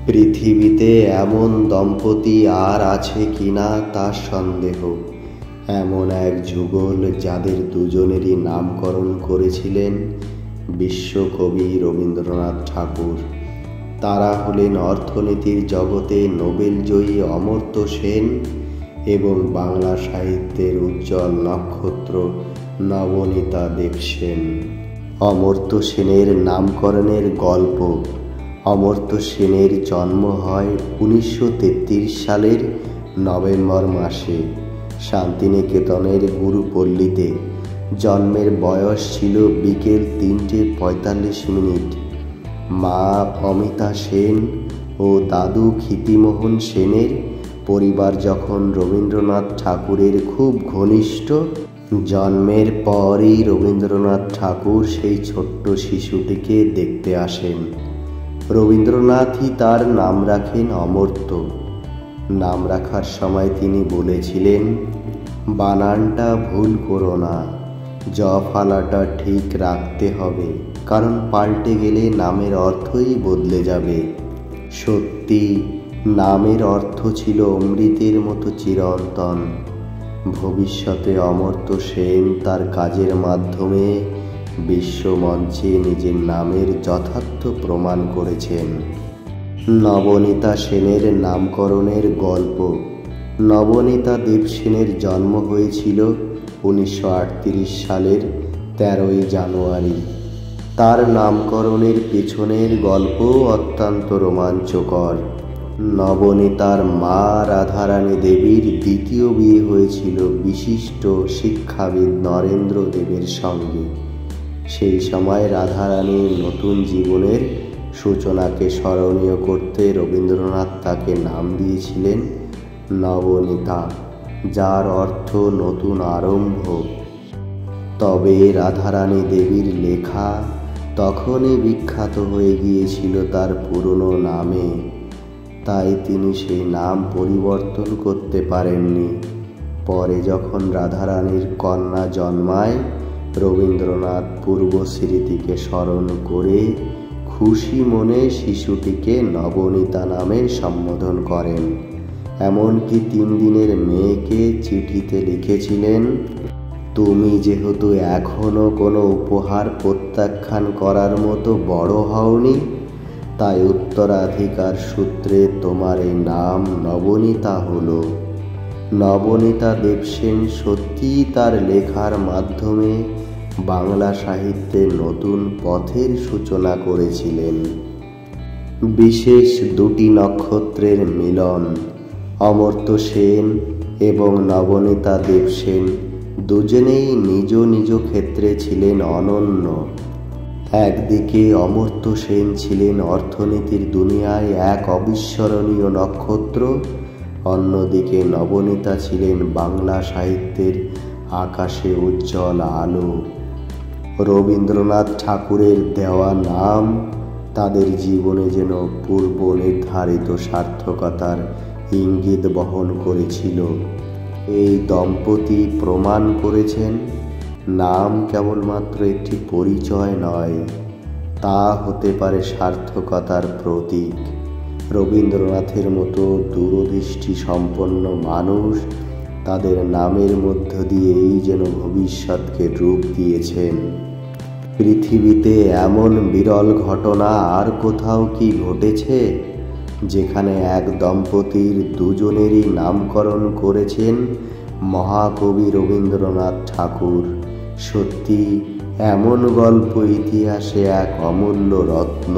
পৃথিবীতে এমন দম্পতি আর আছে কিনা তা সন্দেহ। এমন এক যুগল যাদের দুজনেরই নামকরণ করেছিলেন বিশ্বকবি রবীন্দ্রনাথ ঠাকুর। তারা হলেন অর্থনীতির জগতে নোবেলজয়ী অমর্ত্য সেন এবং বাংলা সাহিত্যের উজ্জ্বল নক্ষত্র নবনীতা দেবসেন। অমর্ত্য সেনের নামকরণের গল্প। অমর্ত্য সেনের জন্ম হয় 1933 সালের নভেম্বর মাসে শান্তিনিকেতনের গুরুপল্লীতে। জন্মের বয়স ছিল বিকেল 3:45। মা অমিতা সেন ও দাদু ক্ষিতিমোহন সেনের পরিবার যখন রবীন্দ্রনাথ ঠাকুরের খুব ঘনিষ্ঠ, জন্মের পরই রবীন্দ্রনাথ ঠাকুর সেই ছোট্ট শিশুটিকে দেখতে আসেন। রবীন্দ্রনাথই তার নাম রাখেন অমর্ত্য। নাম রাখার সময় তিনি বলেছিলেন, বানানটা ভুল করো না, জ ফালাটা ঠিক রাখতে হবে, কারণ পাল্টে গেলে নামের অর্থই বদলে যাবে। সত্যি, নামের অর্থ ছিল অমৃতের মতো চিরন্তন। ভবিষ্যতে অমর্ত্য সেন তার কাজের মাধ্যমে বিশ্বমঞ্চে নিজের নামের যথার্থ প্রমাণ করেছেন। নবনীতা সেনের নামকরণের গল্প। নবনীতা দেবসেনের জন্ম হয়েছিল 1938 সালের 13 জানুয়ারি। তার নামকরণের পেছনের গল্প অত্যন্ত রোমাঞ্চকর। নবনীতার মা রাধারানী দেবীর দ্বিতীয় বিয়ে হয়েছিল বিশিষ্ট শিক্ষাবিদ নরেন্দ্র দেবের সঙ্গে। সেই সময় রাধারানীর নতুন জীবনের সূচনাকে স্মরণীয় করতে রবীন্দ্রনাথ তাকে নাম দিয়েছিলেন নবনীতা, যার অর্থ নতুন আরম্ভ। তবে রাধারানী দেবীর লেখা তখনই বিখ্যাত হয়ে গিয়েছিল তার পুরনো নামে, তাই তিনি সেই নাম পরিবর্তন করতে পারেননি। পরে যখন রাধারানীর কন্যা জন্মায়, রবীন্দ্রনাথ পূর্বস্মৃতিকে স্মরণ করে খুশি মনে শিশুটিকে নবনীতা নামে সম্বোধন করেন। এমনকি 3 দিনের মেয়েকে চিঠিতে লিখেছিলেন, তুমি যেহেতু এখনো কোনো উপহার প্রত্যাখ্যান করার মতো বড় হওনি, তাই উত্তরাধিকার সূত্রে তোমার এই নাম নবনীতা হলো। নবনীতা দেবসেন সত্যিই তার লেখার মাধ্যমে বাংলা সাহিত্যে নতুন পথের সূচনা করেছিলেন। বিশেষ 2টি নক্ষত্রের মিলন। অমর্ত্য সেন এবং নবনীতা দেবসেন দুজনেই নিজ নিজ ক্ষেত্রে ছিলেন অনন্য। একদিকে অমর্ত্য সেন ছিলেন অর্থনীতির দুনিয়ায় এক অবিস্মরণীয় নক্ষত্র, অন্যদিকে নবনীতা ছিলেন বাংলা সাহিত্যের আকাশে উজ্জ্বল আলো। রবীন্দ্রনাথ ঠাকুরের দেওয়া নাম তাদের জীবনে যেন পূর্ব নির্ধারিত সার্থকতার ইঙ্গিত বহন করেছিল। এই দম্পতি প্রমাণ করেছেন, নাম কেবলমাত্র একটি পরিচয় নয়, তা হতে পারে সার্থকতার প্রতীক। রবীন্দ্রনাথের মতো দূরদৃষ্টি সম্পন্ন মানুষ তাদের নামের মধ্য দিয়েই যেন ভবিষ্যৎকে রূপ দিয়েছেন। পৃথিবীতে এমন বিরল ঘটনা আর কোথাও কি ঘটেছে, যেখানে এক দম্পতির দুজনেরই নামকরণ করেছেন মহাকবি রবীন্দ্রনাথ ঠাকুর? সত্যি, এমন গল্প ইতিহাসে এক অমূল্য রত্ন।